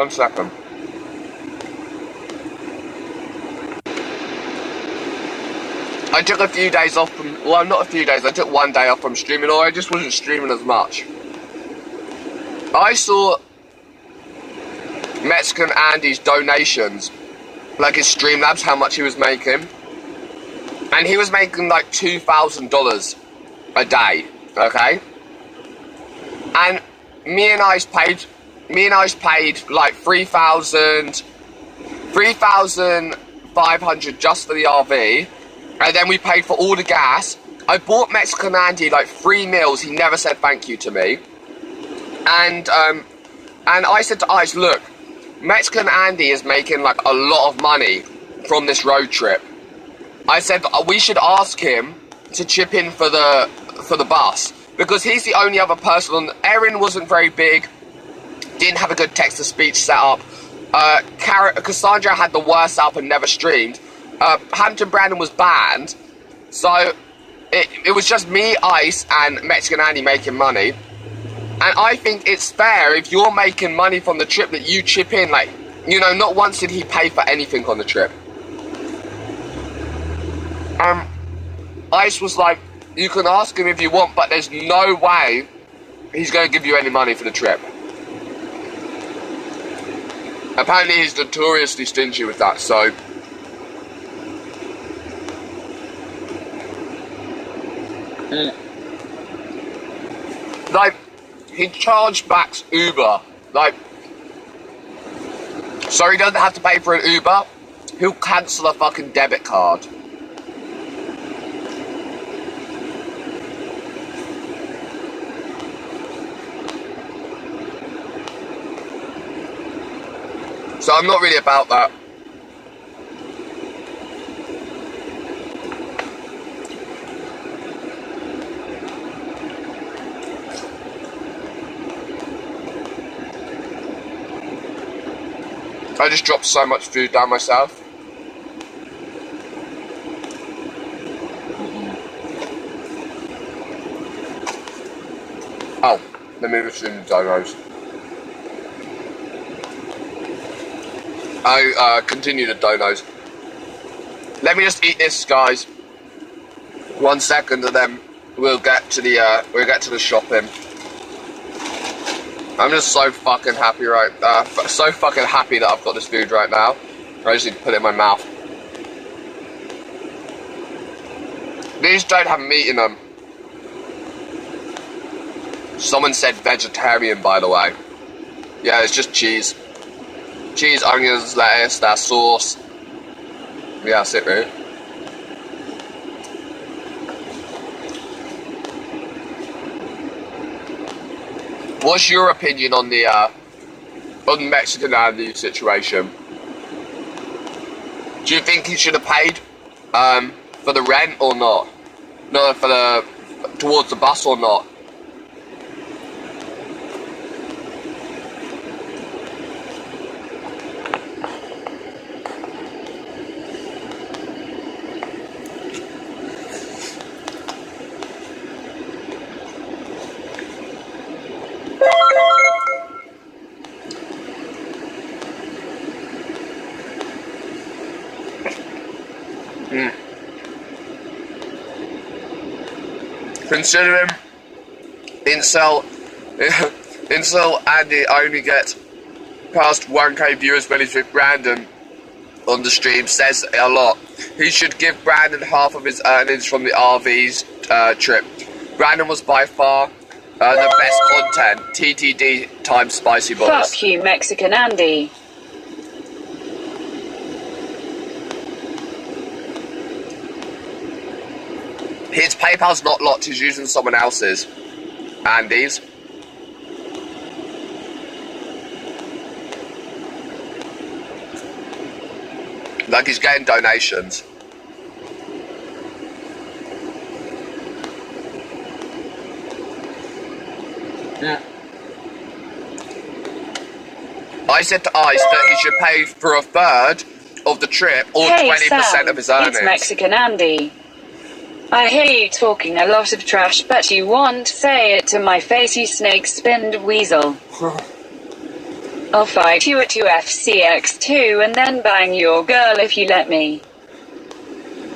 1 second. I took a few days off from, well, not a few days, I took 1 day off from streaming, or I just wasn't streaming as much. I saw Mexican Andy's donations, like his Streamlabs, how much he was making. And he was making like $2,000 a day, okay? And me and I paid like 3,500 just for the RV. And then we paid for all the gas. I bought Mexican Andy like 3 meals. He never said thank you to me. And I said to Ice, look, Mexican Andy is making like a lot of money from this road trip. I said we should ask him to chip in for the bus, because he's the only other person on. Erin wasn't very big, didn't have a good text-to-speech setup. Cassandra had the worst setup and never streamed. Hampton Brandon was banned, so it was just me, Ice, and Mexican Andy making money. And I think it's fair if you're making money from the trip that you chip in. Like, you know, not once did he pay for anything on the trip. Ice was like, you can ask him if you want, but there's no way he's going to give you any money for the trip. Apparently he's notoriously stingy with that, so... Like, he charged backs Uber, like, so he doesn't have to pay for an Uber, he'll cancel a fucking debit card. So I'm not really about that. I just dropped so much food down myself. Oh, let me resume the Donos. I continue the Donos. Let me just eat this, guys. 1 second, and then we'll get to the shopping. I'm just so fucking happy so fucking happy that I've got this food right now. I just need to put it in my mouth. These don't have meat in them. Someone said vegetarian, by the way. Yeah, it's just cheese. Cheese, onions, lettuce, that sauce. Yeah, that's it, really. What's your opinion on the Mexican Andy situation? Do you think he should have paid for the rent or not? No, towards the bus or not? Considering Incel Andy only gets past 1k viewers when he's with Brandon on the stream, says a lot. He should give Brandon half of his earnings from the RV's trip. Brandon was by far the best content. TTD times spicy balls. Fuck you, Mexican Andy. His PayPal's not locked, he's using someone else's. Andy's. Like he's getting donations. Yeah. I said to Ice that he should pay for a third of the trip or 20% of his earnings. It's Mexican Andy. I hear you talking a lot of trash, but you won't say it to my face, you snake-spinned weasel. I'll fight you at UFCX2 and then bang your girl if you let me.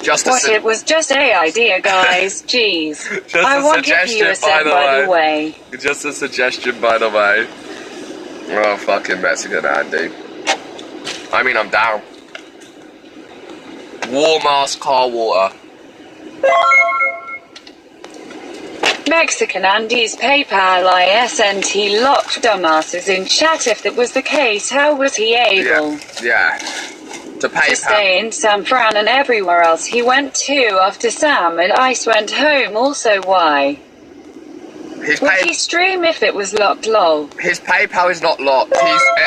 It was just a idea, guys. Jeez. I won't give you a cent, by the way. Just a suggestion, by the way. Oh, fucking Mexican Andy. I mean, I'm down. Warm ass car water. Mexican Andy's PayPal ISNT locked dumbasses in chat. If that was the case, how was he able? Yeah. To stay in San Fran and everywhere else he went to after Sam and Ice went home. Also, why? Would he stream if it was locked? Lol. His PayPal is not locked.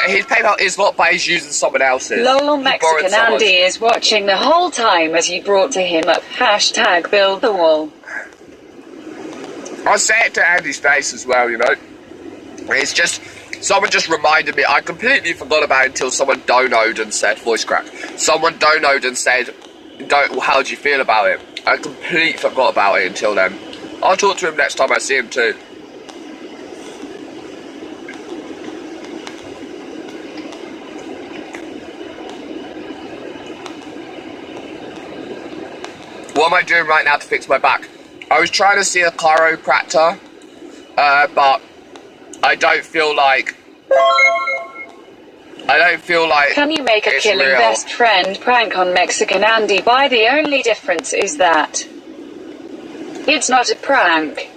His PayPal is locked, but he's using someone else's. Lol. Mexican Andy is watching the whole time as you brought to him up hashtag build the wall. I say it to Andy's face as well, you know. It's just, someone just reminded me. I completely forgot about it until someone donoed and said, voice crack. Someone donoed and said, how do you feel about it? I completely forgot about it until then. I'll talk to him next time I see him too. What am I doing right now to fix my back? I was trying to see a chiropractor, but I don't feel like. Can you make a killing real. Best friend prank on Mexican Andy? By the only difference is that it's not a prank.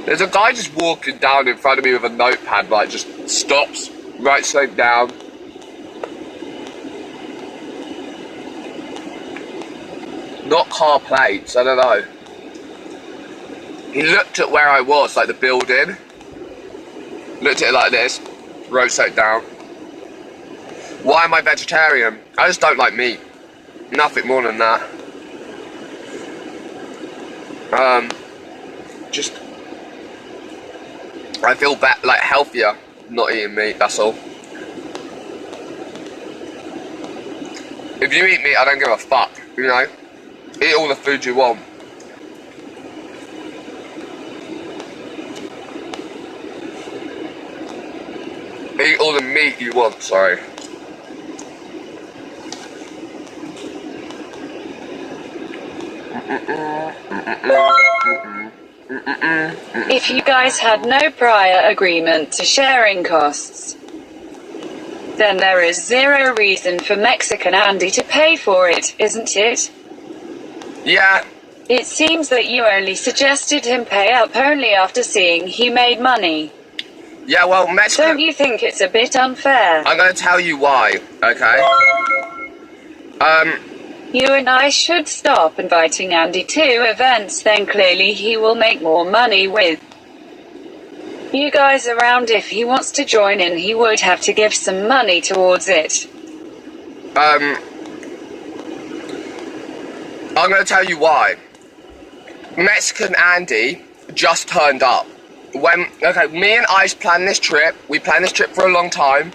There's a guy just walking down in front of me with a notepad, like just stops, writes something down. Not car plates, I don't know. He looked at where I was, like the building. Looked at it like this, wrote something down. Why am I vegetarian? I just don't like meat. Nothing more than that. Just I feel like healthier not eating meat, that's all. If you eat meat, I don't give a fuck, you know? Eat all the food you want. Eat all the meat you want, sorry. If you guys had no prior agreement to sharing costs, then there is zero reason for Mexican Andy to pay for it, isn't it? Yeah. It seems that you only suggested him pay up only after seeing he made money. Yeah, well, Mexican... Don't you think it's a bit unfair? I'm gonna tell you why, okay? You and I should stop inviting Andy to events, then clearly he will make more money with you guys around. If he wants to join in, he would have to give some money towards it. I'm gonna tell you why. Mexican Andy just turned up. Me and Ice planned this trip. We planned this trip for a long time.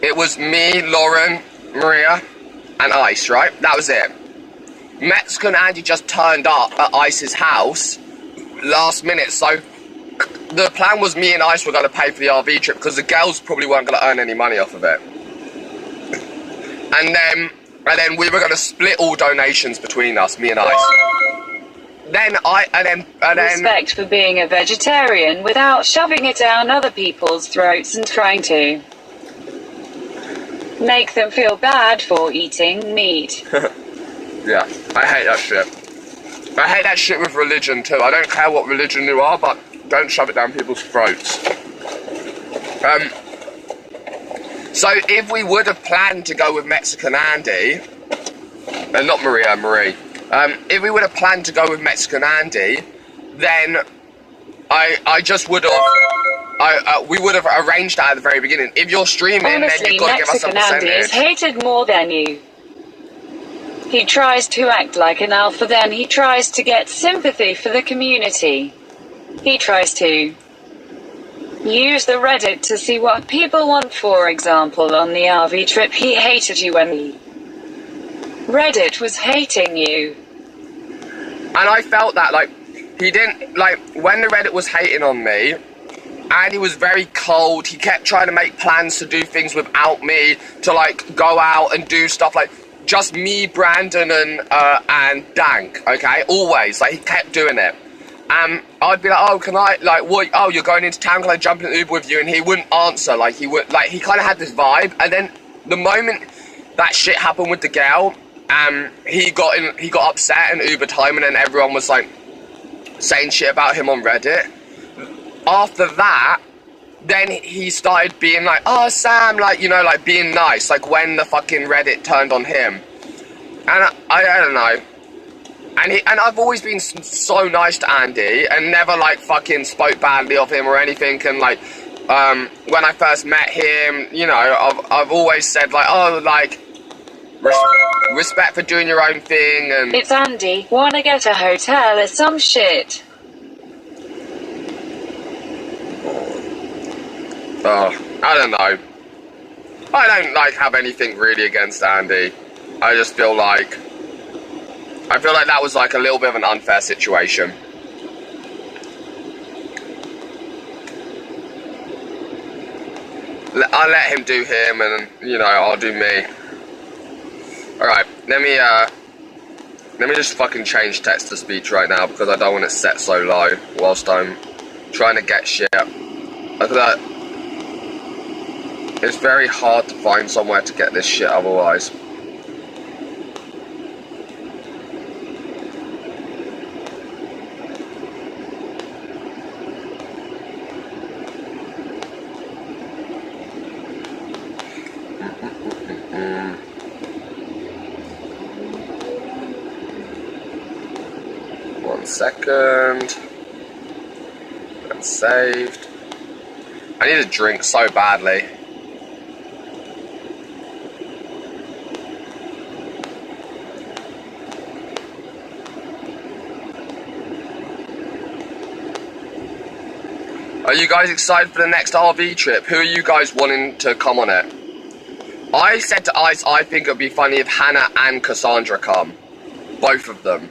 It was me, Lauren, Maria, and Ice, right? That was it. Mexican Andy just turned up at Ice's house last minute, so the plan was me and Ice were going to pay for the RV trip because the girls probably weren't going to earn any money off of it. And then we were going to split all donations between us, me and Ice. Respect for being a vegetarian without shoving it down other people's throats and trying to make them feel bad for eating meat. Yeah, I hate that shit. I hate that shit with religion too. I don't care what religion you are, but don't shove it down people's throats. So if we would have planned to go with Mexican Andy, and not Marie, if we would have planned to go with Mexican Andy, then I just would have, we would have arranged that at the very beginning. If you're streaming, honestly, then you've got to give us a percentage. Mexican Andy is hated more than you. He tries to act like an alpha, then he tries to get sympathy for the community. He tries to use the Reddit to see what people want. For example, on the RV trip, he hated you when the Reddit was hating you. And I felt that, like, he didn't, like, when the Reddit was hating on me, Andy was very cold. He kept trying to make plans to do things without me, to, like, go out and do stuff, like, just me, Brandon, and Dank, okay? Always. Like, he kept doing it. I'd be like, oh, can I, like, what, oh, you're going into town, can I jump in an Uber with you? And he wouldn't answer, like, he would, like, he kind of had this vibe, and then the moment that shit happened with the girl, he got upset in Uber time, and then everyone was, like, saying shit about him on Reddit. After that, then he started being like, oh, Sam, like, you know, like, being nice, like, when the fucking Reddit turned on him. And I don't know. And I've always been so nice to Andy, and never, like, fucking spoke badly of him or anything, and, like, when I first met him, you know, I've always said, like, oh, like, respect for doing your own thing, and... It's Andy. Wanna get a hotel or some shit? Oh, I don't know. I don't, like, have anything really against Andy. I just feel like... I feel like that was, like, a little bit of an unfair situation. I'll let him do him, and, you know, I'll do me. Alright, let me just fucking change text to speech right now, because I don't want it set so low whilst I'm trying to get shit. Look at that. It's very hard to find somewhere to get this shit otherwise. One second. That's saved. I need a drink so badly. Are you guys excited for the next RV trip? Who are you guys wanting to come on it? I said to Ice, I think it would be funny if Hannah and Cassandra come. Both of them.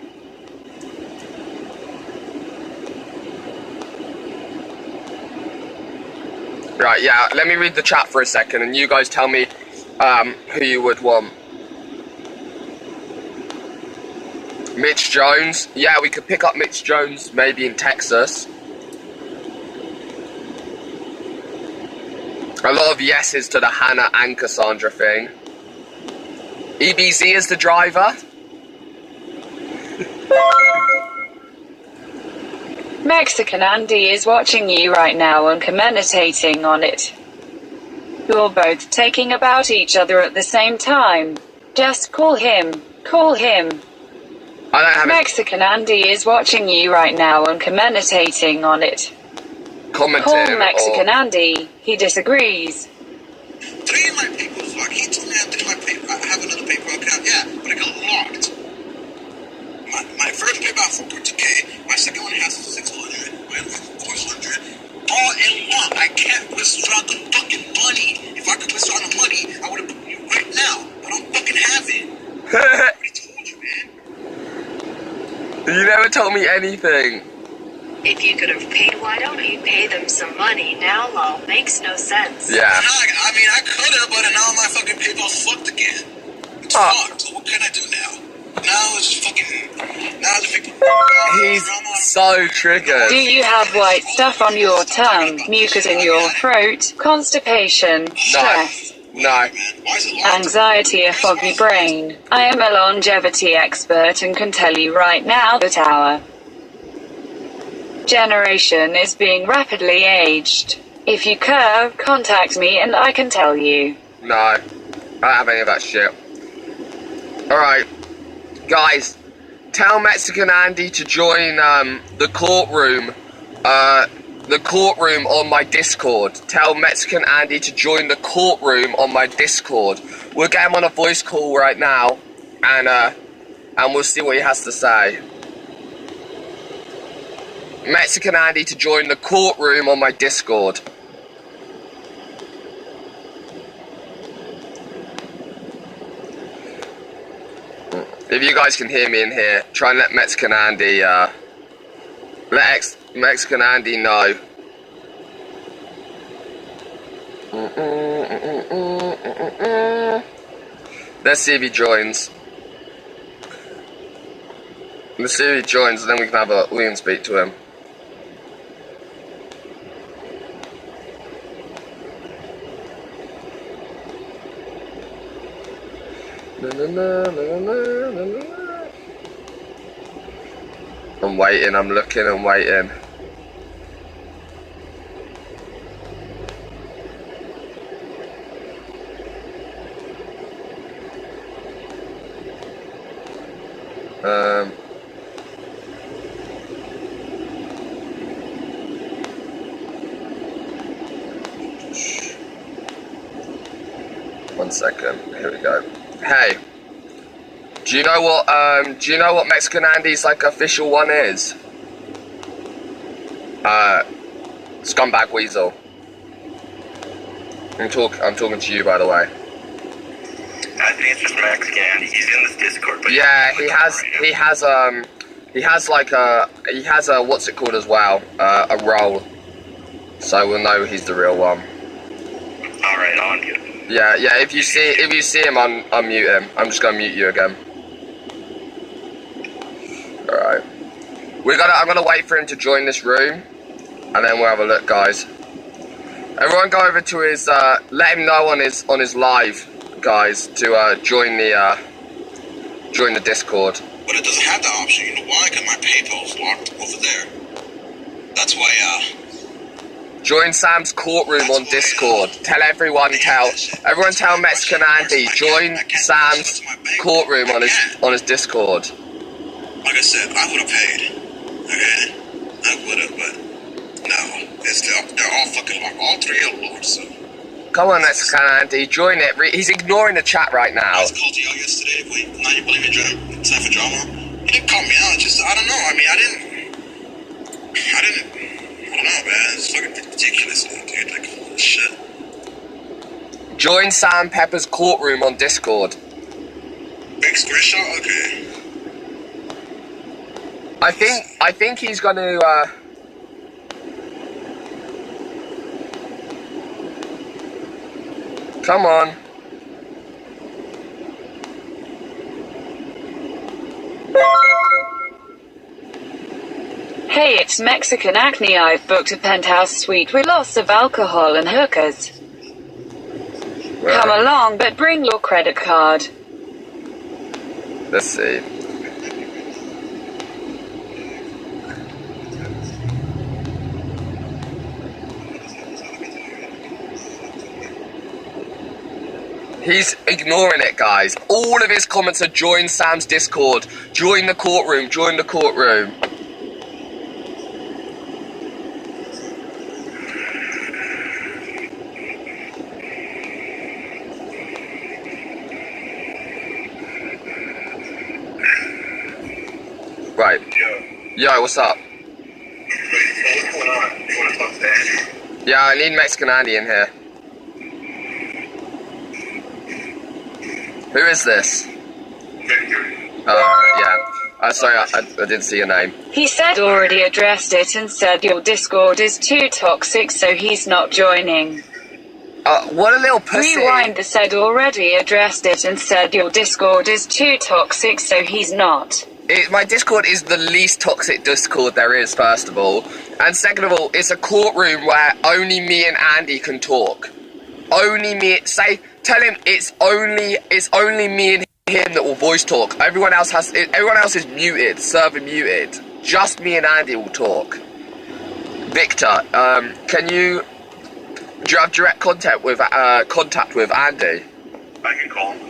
Right, yeah, let me read the chat for a second, and you guys tell me who you would want. Mitch Jones. Yeah, we could pick up Mitch Jones maybe in Texas. A lot of yeses to the Hannah and Cassandra thing. EBZ is the driver. Mexican Andy is watching you right now and commentating on it. You're both taking about each other at the same time. Just call him. Call him. I don't have Mexican Andy is watching you right now and commentating on it. Commenting. Call Mexican Andy. He disagrees. 3 of my people fuck. He told me I have another PayPal account. Yeah, but it got locked. My first PayPal for 2K. My second one has 600. My other one 400. All in one. I can't withdraw the fucking money. If I could withdraw the money, I would have put you right now. But I don't fucking have it. I already told you, man. You never told me anything. If you could have paid, why don't you pay them some money? Now, lol, makes no sense. Yeah. I mean, I could have, but now my fucking PayPal's fucked again. It's fucked. So what can I do now? Now it's just fucking... Now the people... He's so triggered. Do you have white stuff on your tongue, mucus in your throat, constipation, stress, No. anxiety, a foggy brain? I am a longevity expert and can tell you right now that our generation is being rapidly aged. If you curve, contact me and I can tell you. No. I don't have any of that shit. Alright. Guys, tell Mexican Andy to join the courtroom. The courtroom on my Discord. Tell Mexican Andy to join the courtroom on my Discord. We'll get him on a voice call right now, and we'll see what he has to say. Mexican Andy to join the courtroom on my Discord. If you guys can hear me in here, try and let Mexican Andy Let Mexican Andy know. Let's see if he joins. Let's see if he joins, and then we can speak to him. I'm waiting, I'm looking and waiting. One second, here we go. Hey, do you know what Mexican Andy's like official one is? Scumbag Weasel. I'm talking to you, by the way. I think it's just Mexican Andy. He's in this Discord, but yeah, he has a what's it called as well? A role. So we'll know he's the real one. Alright, I'll unmute him. Yeah, if you see him, unmute him. I'm just gonna mute you again. Alright. I'm gonna wait for him to join this room, and then we'll have a look, guys. Everyone go over to his let him know on his live, guys, to join the Discord. But it doesn't have that option. You know why? Because my PayPal's locked over there. That's why, Join Sam's courtroom on Discord. Tell everyone tell Mexican Andy, join Sam's courtroom on his Discord. Like I said, I would have paid. Okay? I would have, but no. They're all fucking locked. All three are locked, so. Come on, Mexican Andy, join it. He's ignoring the chat right now. I was called you out yesterday. Wait, now you believe me, Jim? It's time for drama. You didn't call me out. Just, I don't know. I mean, I don't know, man. It's fucking ridiculous, dude. Like, holy shit. Join Sam Pepper's courtroom on Discord. Big screenshot? Okay. I think he's gonna, come on. Hey, it's Mexican Acne. I've booked a penthouse suite with lots of alcohol and hookers. Right. Come along, but bring your credit card. Let's see. He's ignoring it, guys. All of his comments are join Sam's Discord. Join the courtroom. Join the courtroom. Right. Yo, what's up? What's going on? You want to talk to Andy? Yeah, I need Mexican Andy in here. Who is this? Yeah. Sorry, I didn't see your name. He said already addressed it and said your Discord is too toxic, so he's not joining. What a little pussy. Rewind the said already addressed it and said your Discord is too toxic, so he's not. My Discord is the least toxic Discord there is, first of all. And second of all, it's a courtroom where only me and Andy can talk. Only me. Tell him it's only me and him that will voice talk. Everyone else is muted, server muted. Just me and Andy will talk. Victor, do you have direct contact with Andy? I can call him.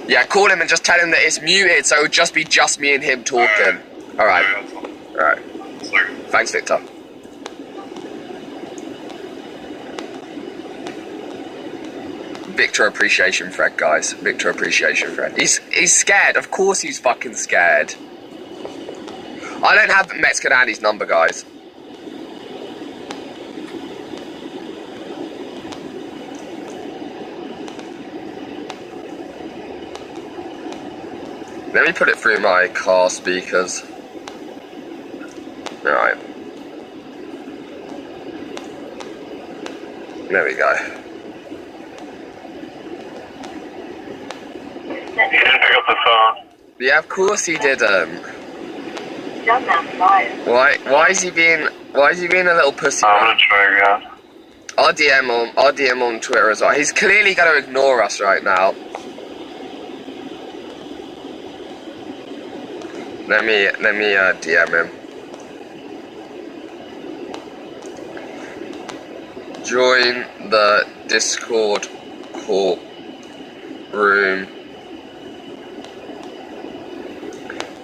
Yeah, call him and just tell him that it's muted, so it'll just be me and him talking. Alright. Alright. Thanks, Victor. Victor appreciation thread, guys. Victor appreciation thread. He's scared. Of course he's fucking scared. I don't have Mexican Andy's number, guys. Let me put it through my car speakers. Alright. There we go. He didn't pick up the phone. Yeah, of course he didn't. Dumbass liar. Why is he being a little pussy? I'm gonna try again. I'll DM on Twitter as well. He's clearly gonna ignore us right now. Let me DM him. Join the Discord courtroom.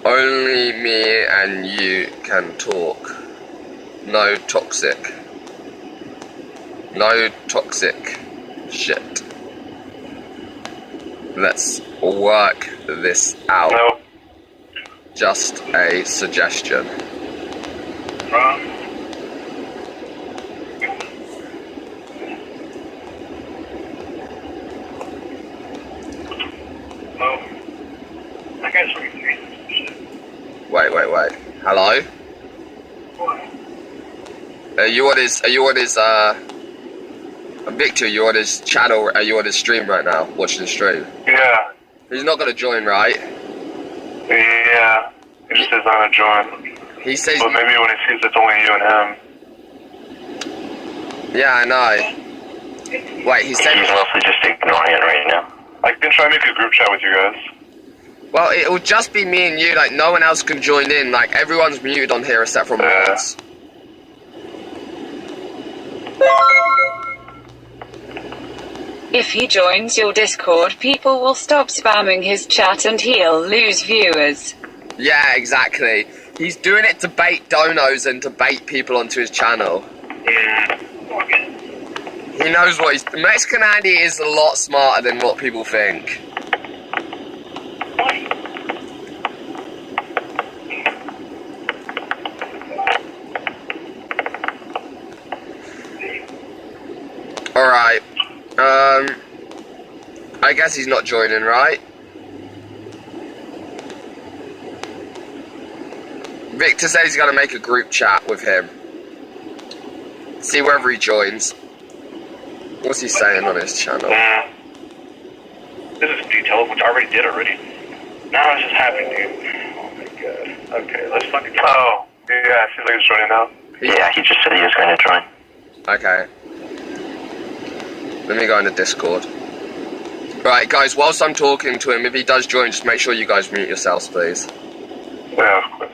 Only me and you can talk. No toxic shit. Let's work this out. Nope. Just a suggestion. Wrong. No. That guy's fucking crazy. Wait. Hello? Are you on his Victor, you on his channel, are you on his stream right now? Watching the stream? Yeah. He's not gonna join, right? Yeah. He just says I'm gonna join. He says... But maybe when he sees it's only you and him. Yeah, I know. Wait, he said... He's mostly just ignoring it right now. I can try and make a group chat with you guys. Well, it will just be me and you, like, no one else can join in. Like, everyone's muted on here except for mods. If he joins your Discord, people will stop spamming his chat and he'll lose viewers. Yeah, exactly. He's doing it to bait donos and to bait people onto his channel. He knows what he's... Mexican Andy is a lot smarter than what people think. Alright. I guess he's not joining, right? Victor says he's gonna make a group chat with him. See whether he joins. What's he saying on his channel? This is detailed, which I already did already. Now it's just happening, dude. Oh my god. Okay, let's fucking go. Oh, yeah, seems like he's joining now. Yeah, he just said he was going to join. Okay. Let me go into Discord. Right, guys, whilst I'm talking to him, if he does join, just make sure you guys mute yourselves, please. Yeah, of course.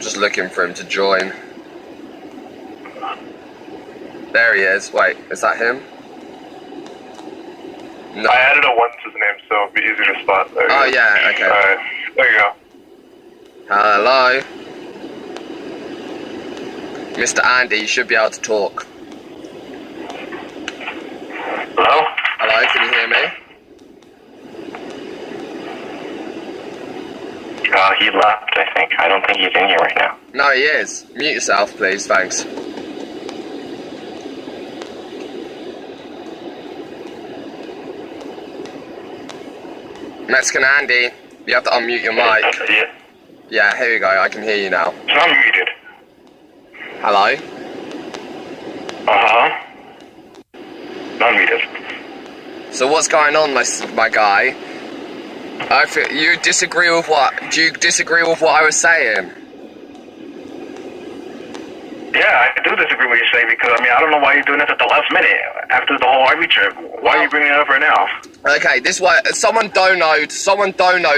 Just looking for him to join. There he is. Wait, is that him? No. I added a 1 to his name, so it'll be easier to spot. There Oh, yeah, okay. Alright, there you go. Hello? Mr. Andy, you should be able to talk. Hello? Hello, can you hear me? He left, I think. I don't think he's in here right now. No, he is. Mute yourself, please, thanks. Mexican Andy, you have to unmute your mic. Yeah. Yeah, here we go, I can hear you now. It's not muted. Hello? Uh-huh. Not muted. So what's going on, my guy? I feel, you disagree with what? Do you disagree with what I was saying? Yeah, I do disagree with what you say because, I mean, I don't know why you're doing this at the last minute after the whole Ivy trip. Why are you bringing it up right now? Okay, this why someone donoed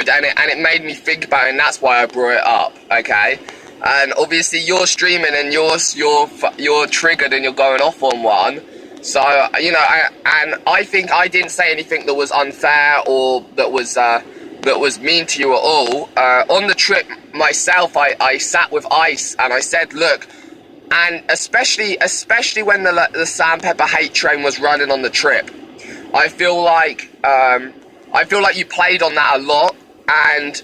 and it made me think about it, and that's why I brought it up. Okay, and obviously you're streaming and you're triggered and you're going off on one. So you know, I think I didn't say anything that was unfair or that was mean to you at all. On the trip myself, I sat with Ice and I said, look. And especially when the Sandpepper hate train was running on the trip, I feel like you played on that a lot, and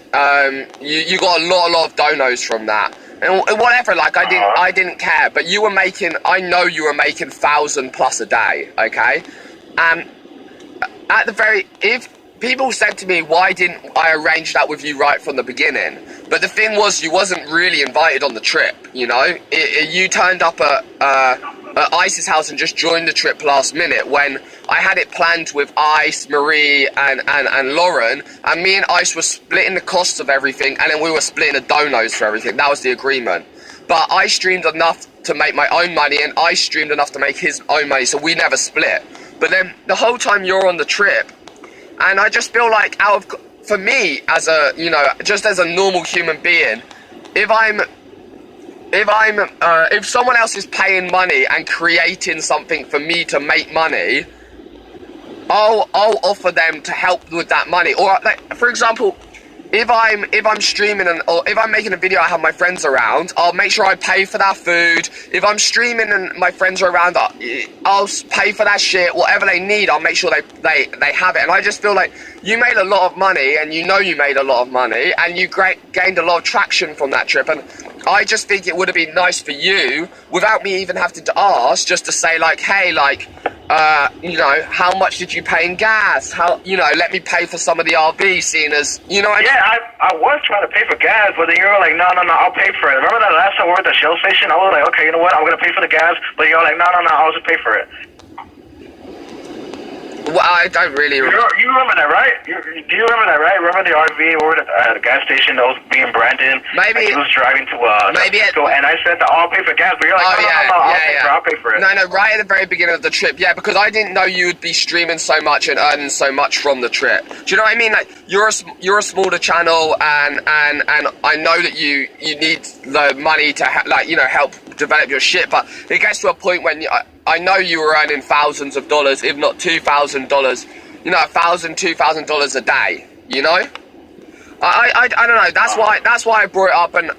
you got a lot of donos from that. And whatever, like, I didn't care, but you were making, I know you were making 1,000 plus a day, okay? At the if people said to me, why didn't I arrange that with you right from the beginning? But the thing was, you wasn't really invited on the trip, you know? You turned up at Ice's house and just joined the trip last minute when I had it planned with Ice, Marie, and Lauren, and me and Ice were splitting the costs of everything, and then we were splitting the donos for everything. That was the agreement. But I streamed enough to make my own money, and Ice streamed enough to make his own money, so we never split. But then the whole time you're on the trip, and I just feel like for me, as a, you know, just as a normal human being, if someone else is paying money and creating something for me to make money, I'll offer them to help with that money. Or, like, for example, if I'm streaming or if I'm making a video, I have my friends around, I'll make sure I pay for that food. If I'm streaming and my friends are around, I'll pay for that shit. Whatever they need, I'll make sure they have it. And I just feel like you made a lot of money, and you know you made a lot of money, and you gained a lot of traction from that trip. And I just think it would have been nice for you, without me even having to ask, just to say, like, hey, like, you know, how much did you pay in gas? How, you know, let me pay for some of the RV, seeing as, you know. I was trying to pay for gas, but then you were like, no, I'll pay for it. Remember that last time we were at the Shell station? I was like, okay, you know what, I'm gonna pay for the gas, but you're like, no, I'll just pay for it. Well, I don't really remember. You remember that, right? Do you remember that, right? Remember the RV over at the gas station that was being Brandon? Maybe. He was driving to and I said that I'll pay for gas, but you're like, I'll pay for it. No, right at the very beginning of the trip, yeah, because I didn't know you would be streaming so much and earning so much from the trip. Do you know what I mean? Like, you're a smaller channel, and I know that you need the money to like, you know, help develop your shit, but it gets to a point when I know you were earning thousands of dollars, if not $2,000, you know, $1,000, $2,000 a day, you know? I don't know, that's why I brought it up, and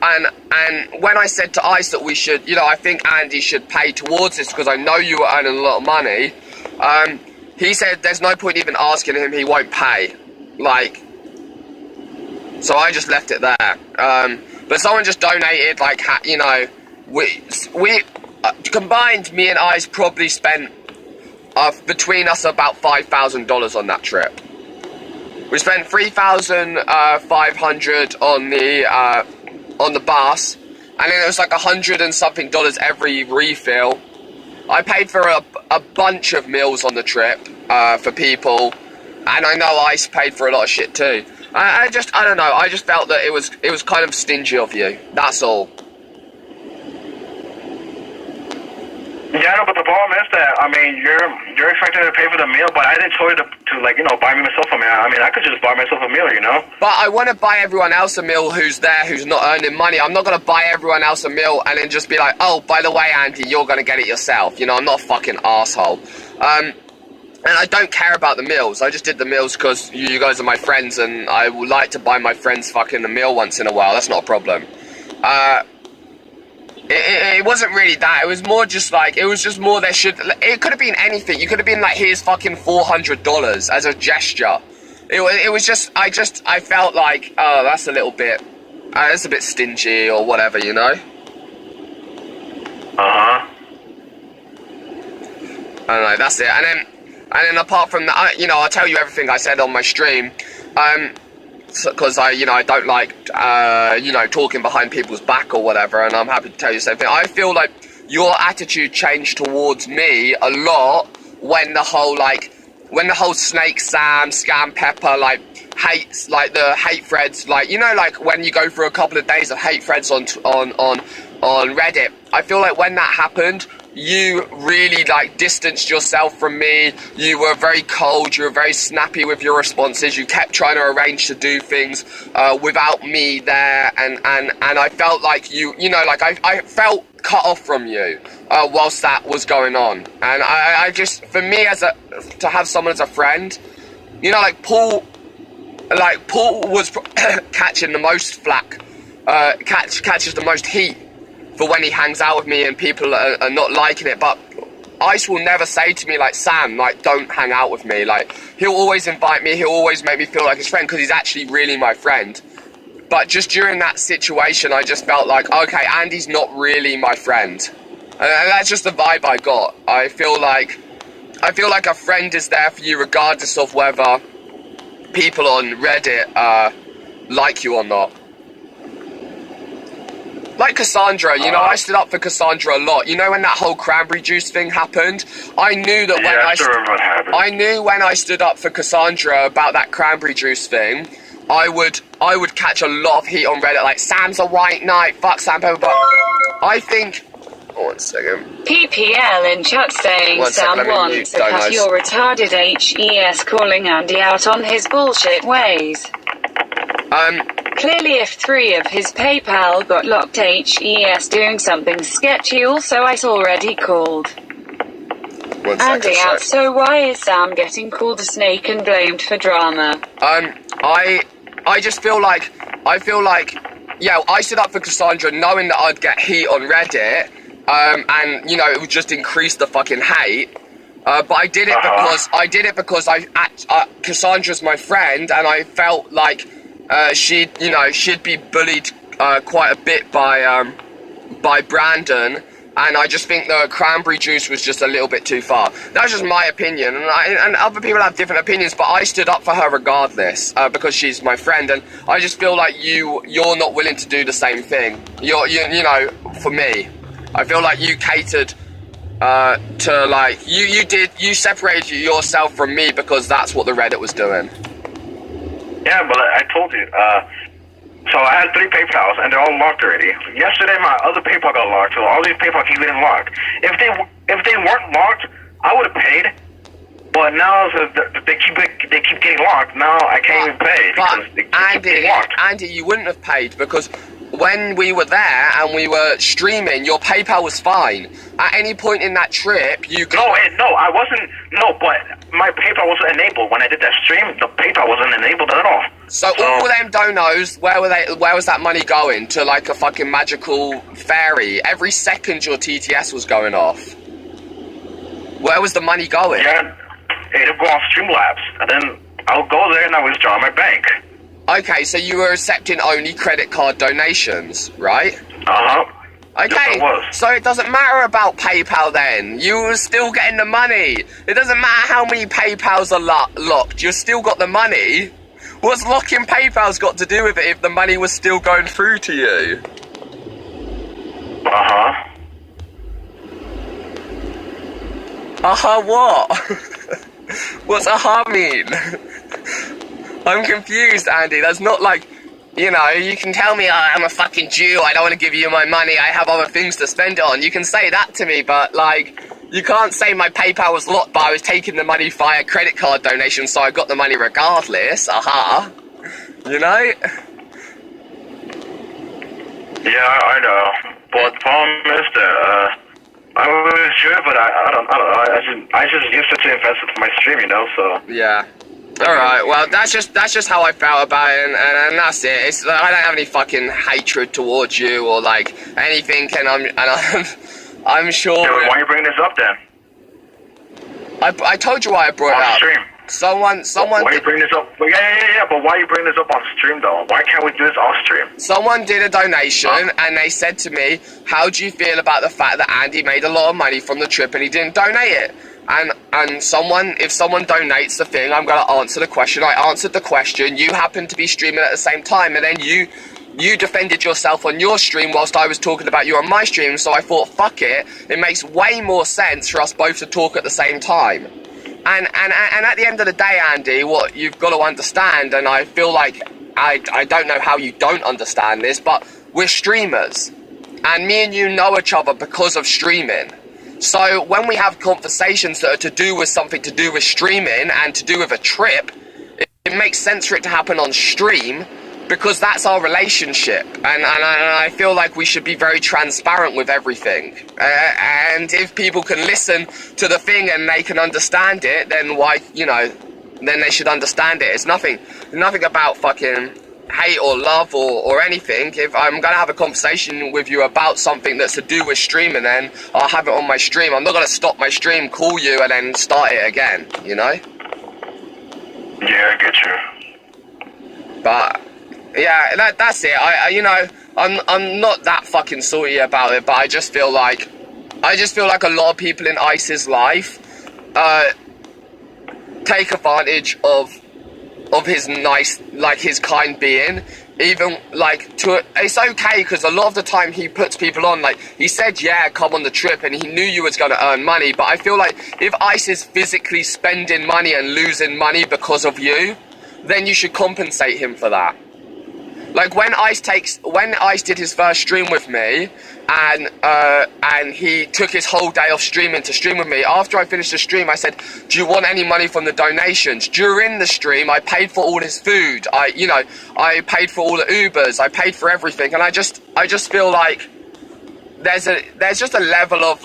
when I said to Ice that we should, you know, I think Andy should pay towards this because I know you were earning a lot of money, he said there's no point even asking him, he won't pay, like, so I just left it there, but someone just donated, like, you know, we combined, me and Ice probably spent between us about $5,000 on that trip. We spent $3,500 on the bus, and then it was like $100 and something every refill. I paid for a bunch of meals on the trip for people, and I know Ice paid for a lot of shit too. I don't know. I just felt that it was kind of stingy of you. That's all. Yeah, no, but the problem is that, I mean, you're expecting to pay for the meal, but I didn't tell you to like, you know, buy myself a meal. I mean, I could just buy myself a meal, you know? But I want to buy everyone else a meal who's there, who's not earning money. I'm not going to buy everyone else a meal and then just be like, oh, by the way, Andy, you're going to get it yourself. You know, I'm not a fucking arsehole. And I don't care about the meals. I just did the meals because you guys are my friends, and I would like to buy my friends fucking a meal once in a while. That's not a problem. It wasn't really that. It was more just like, it was just more there should, it could have been anything. You could have been like, here's fucking $400 as a gesture. It was just, I felt like, oh, that's a little bit, that's a bit stingy or whatever, you know? Uh-huh. I don't know, that's it. And then apart from that, you know, I'll tell you everything I said on my stream, because I don't like, you know, talking behind people's back or whatever, and I'm happy to tell you something. I feel like your attitude changed towards me a lot when the whole Snake Sam, Scam Pepper, like, hates, like, the hate threads, like, you know, like, when you go through a couple of days of hate threads on Reddit, I feel like when that happened, you really, like, distanced yourself from me. You were very cold, you were very snappy with your responses, you kept trying to arrange to do things without me there, and I felt like you know, like, I felt cut off from you whilst that was going on, and I just, for me, to have someone as a friend, you know, like, Paul was catching the most flack, catches the most heat for when he hangs out with me and people are not liking it, but Ice will never say to me, like, Sam, like, don't hang out with me. Like, he'll always invite me, he'll always make me feel like his friend, because he's actually really my friend. But just during that situation, I just felt like, okay, Andy's not really my friend. And that's just the vibe I got. I feel like a friend is there for you regardless of whether people on Reddit like you or not. Like Cassandra, you know, I stood up for Cassandra a lot. You know, when that whole cranberry juice thing happened, I knew that I knew when I stood up for Cassandra about that cranberry juice thing, I would catch a lot of heat on Reddit, like, Sam's a white knight, fuck Sam Pepper, but I think... Oh, 1 second. PPL in chat saying Sam wants to cut your retarded HES calling Andy out on his bullshit ways. Clearly if 3 of his PayPal got locked, HES doing something sketchy. Also, I already called Andy out, so why is Sam getting called a snake and blamed for drama? I just feel like, yeah, I stood up for Cassandra knowing that I'd get heat on Reddit, and, you know, it would just increase the fucking hate. But I did it because Cassandra's my friend, and I felt like she'd be bullied quite a bit by Brandon, and I just think the cranberry juice was just a little bit too far. That's just my opinion, and other people have different opinions, but I stood up for her regardless, because she's my friend, and I just feel like you're not willing to do the same thing. You know, for me, I feel like you catered to, like, you separated yourself from me because that's what the Reddit was doing. Yeah, but I told you, so I had 3 PayPals, and they're all locked already. Yesterday, my other PayPal got locked, so all these PayPal keep getting locked. If they weren't locked, I would have paid. But now they keep getting locked. Now I can't even pay because they keep getting locked. Andy, you wouldn't have paid because when we were there and we were streaming, your PayPal was fine. At any point in that trip, you could... I wasn't... No, but my PayPal wasn't enabled. When I did that stream, the PayPal wasn't enabled at all. So all them donos, where was that money going? To, like, a fucking magical fairy? Every second your TTS was going off. Where was the money going? Yeah, it'll go on Streamlabs. And then I'll go there and I'll withdraw my bank. Okay, so you were accepting only credit card donations, right? Uh-huh. Okay, yes, so it doesn't matter about PayPal then. You were still getting the money. It doesn't matter how many PayPals are locked. You still got the money. What's locking PayPal's got to do with it if the money was still going through to you? Uh-huh. Uh-huh what? What's uh-huh mean? I'm confused, Andy. That's not like, you know, you can tell me I'm a fucking Jew, I don't want to give you my money, I have other things to spend it on. You can say that to me, but, like, you can't say my PayPal was locked, but I was taking the money via credit card donation, so I got the money regardless. Aha. You know? Yeah, I know. But the problem is that, I was sure, but I don't know. I just used it to invest it for my stream, you know, so... Yeah. Alright, well, that's just how I felt about it, and that's it. It's, I don't have any fucking hatred towards you or, like, anything, and I'm sure... Yeah, why are you bringing this up, then? I told you why I brought it up. Stream. Someone... Why are you bringing this up? Yeah, but why are you bringing this up on stream, though? Why can't we do this off stream? Someone did a donation, and they said to me, how do you feel about the fact that Andy made a lot of money from the trip and he didn't donate it? And if someone donates the thing, I'm going to answer the question. I answered the question. You happened to be streaming at the same time, and then you defended yourself on your stream whilst I was talking about you on my stream, so I thought, fuck it. It makes way more sense for us both to talk at the same time. And at the end of the day, Andy, what you've got to understand, and I feel like I don't know how you don't understand this, but we're streamers. And me and you know each other because of streaming. So when we have conversations that are to do with something to do with streaming and to do with a trip, it makes sense for it to happen on stream because that's our relationship. And I feel like we should be very transparent with everything. And if people can listen to the thing and they can understand it, then why, you know, then they should understand it. It's nothing about fucking hate or love or anything. If I'm gonna have a conversation with you about something that's to do with streaming, then I'll have it on my stream. I'm not gonna stop my stream, call you, and then start it again, you know? Yeah, I get you. But Yeah, that's it. You know, I'm not that fucking salty about it, but I just feel like a lot of people in Ice's life take advantage of his nice, like his kind being. Even like it's okay because a lot of the time he puts people on. Like he said, yeah, come on the trip, and he knew you was gonna earn money. But I feel like if Ice is physically spending money and losing money because of you, then you should compensate him for that. Like when Ice did his first stream with me, and he took his whole day off streaming to stream with me. After I finished the stream, I said, "Do you want any money from the donations?" During the stream, I paid for all his food. I paid for all the Ubers. I paid for everything, and I just feel like there's just a level of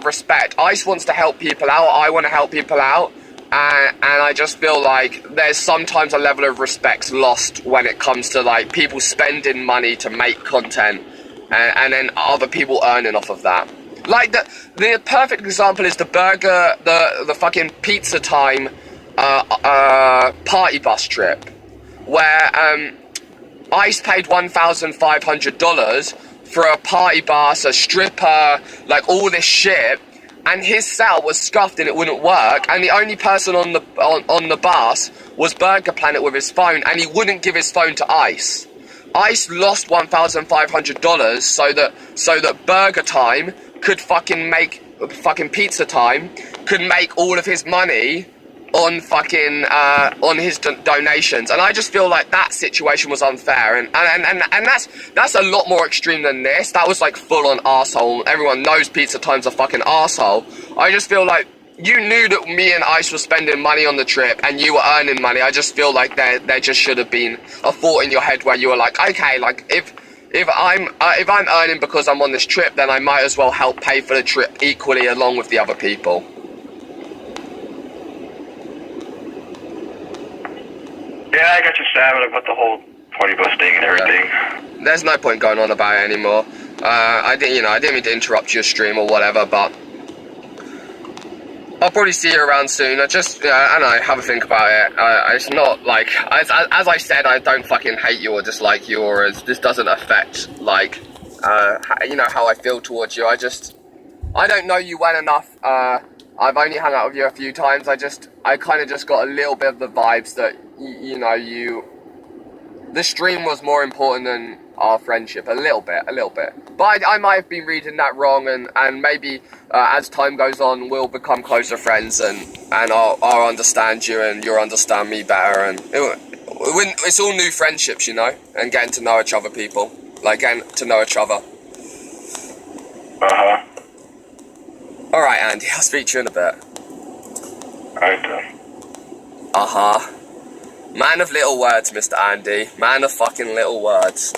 respect. Ice wants to help people out. I want to help people out. And I just feel like there's sometimes a level of respect lost when it comes to like people spending money to make content and then other people earning off of that. Like the perfect example is the burger, the fucking pizza time party bus trip where Ice paid $1,500 for a party bus, a stripper, like all this shit. And his cell was scuffed and it wouldn't work. And the only person on the bus was Burger Planet with his phone, and he wouldn't give his phone to Ice. Ice lost $1,500 so that Burger Time could fucking Pizza Time could make all of his money on fucking on his donations. And I just feel like that situation was unfair, and that's a lot more extreme than this. That was like full on arsehole. Everyone knows Pizza Time's a fucking arsehole. I just feel like you knew that me and Ice were spending money on the trip and you were earning money. I just feel like there just should have been a thought in your head where you were like, okay, like if I'm earning because I'm on this trip, then I might as well help pay for the trip equally along with the other people. Yeah, I got your stamina about the whole party bus thing and everything. Yeah. There's no point going on about it anymore. I didn't mean to interrupt your stream or whatever, but I'll probably see you around soon. I don't know, have a think about it. It's not like, as I said, I don't fucking hate you or dislike you, or this doesn't affect like, how I feel towards you. I don't know you well enough. I've only hung out with you a few times. I kind of just got a little bit of the vibes that, the stream was more important than our friendship, a little bit. But I might have been reading that wrong, and maybe as time goes on, we'll become closer friends, and I'll understand you, and you'll understand me better, and it's all new friendships, and getting to know each other, people, like getting to know each other. Uh-huh. Alright, Andy, I'll speak to you in a bit. Alright then. Uh-huh. Man of little words, Mr. Andy. Man of fucking little words.